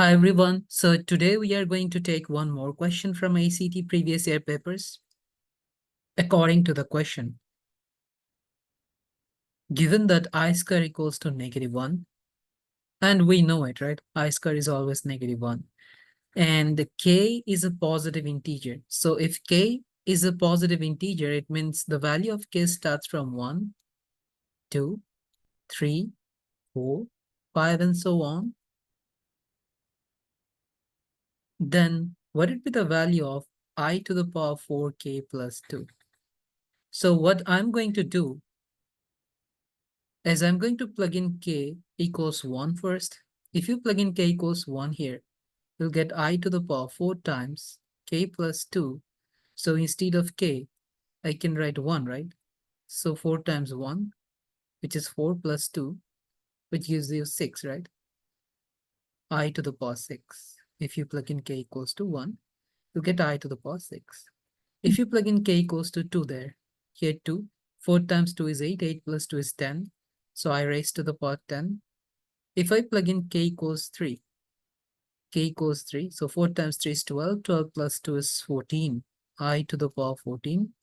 Hi everyone. So today we are going to take one more question from ACT previous year papers. According to the question, given that I square equals to -1, and we know it, right? I square is always -1. And the k is a positive integer. So if k is a positive integer, it means the value of k starts from 1, 2, 3, 4, 5, and so on. Then what would be the value of I to the power 4k plus 2? So what I'm going to do is I'm going to plug in k equals 1 first. If you plug in k equals 1 here, you'll get I to the power 4 times k plus 2. So instead of k, I can write 1, right? So 4 times 1, which is 4 plus 2, which gives you 6, right? I to the power 6. If you plug in k equals to 1, you get I to the power 6. If you plug in k equals to 2 there, here 2, 4 times 2 is 8, 8 plus 2 is 10. So I raised to the power 10. If I plug in k equals 3, k equals 3, so 4 times 3 is 12, 12 plus 2 is 14, I to the power 14.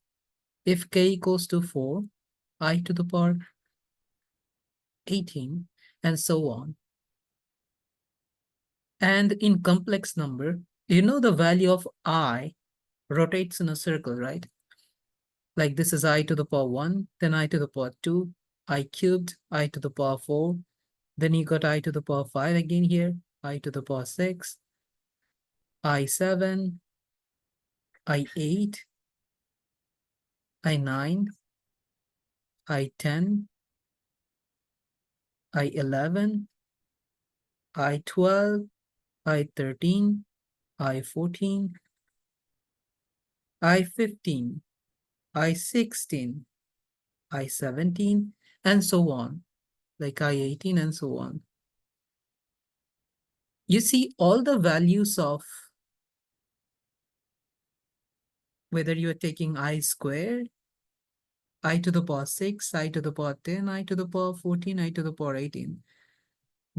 If k equals to 4, I to the power 18, and so on. And in complex number, you know the value of I rotates in a circle, right? Like this is I to the power 1, then I to the power 2, I cubed, I to the power 4, then you got I to the power 5 again here, I to the power 6, I7, I8, I9, I10, I11, I12, I13, I14, I15, I16, I17, and so on, like I18 and so on. You see all the values of whether you are taking I squared, I to the power 6, I to the power 10, I to the power 14, I to the power 18.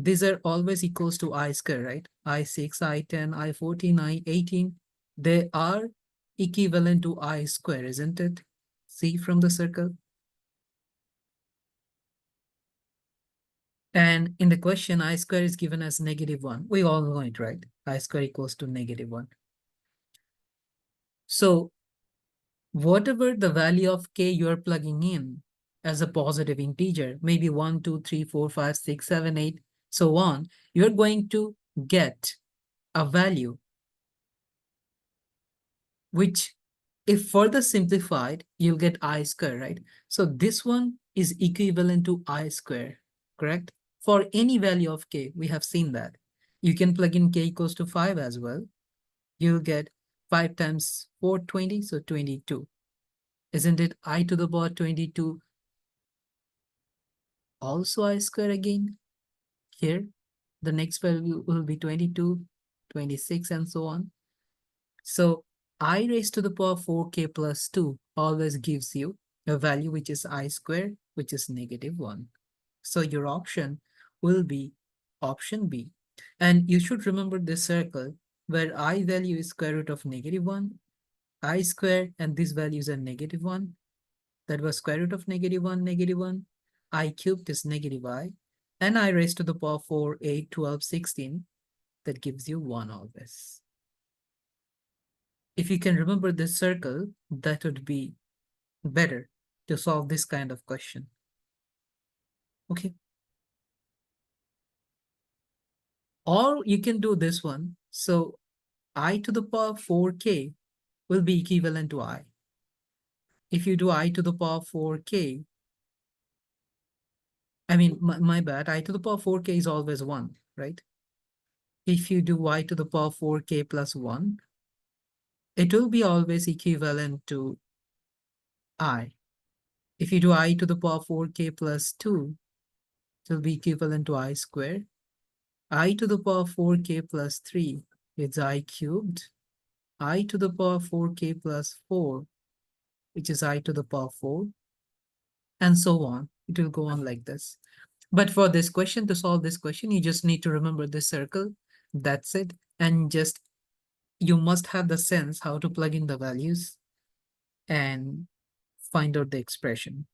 These are always equals to I square, right? I6, I10, I14, I18. They are equivalent to I square, isn't it? See from the circle. And in the question, I square is given as -1. We all know it, right? I square equals to -1. So whatever the value of k you are plugging in as a positive integer, maybe 1, 2, 3, 4, 5, 6, 7, 8, so on, you're going to get a value which, if further simplified, you'll get I square, right? So this one is equivalent to I square, correct? For any value of k, we have seen that. You can plug in k equals to 5 as well. You'll get 5 times 4, 20, so 22. Isn't it I to the power 22 also I square again? Here, the next value will be 22, 26, and so on. So I raised to the power 4k plus 2 always gives you a value which is I square, which is -1. So your option will be option B. And you should remember this circle where I value is square root of -1, I square, and these values are -1. That was square root of -1, -1. I cubed is -I. And I raised to the power 4, 8, 12, 16. That gives you 1 always. If you can remember this circle, that would be better to solve this kind of question. Okay. Or you can do this one. So I to the power 4k will be equivalent to I. If you do I to the power 4k, I mean, my bad, I to the power 4k is always 1, right? If you do I to the power 4k plus 1, it will be always equivalent to I. If you do I to the power 4k plus 2, it will be equivalent to I squared. I to the power 4k plus 3 is I cubed. I to the power 4k plus 4, which is I to the power 4, and so on. It will go on like this. But for this question, to solve this question, you just need to remember this circle That's it. And just you must have the sense how to plug in the values and find out the expression.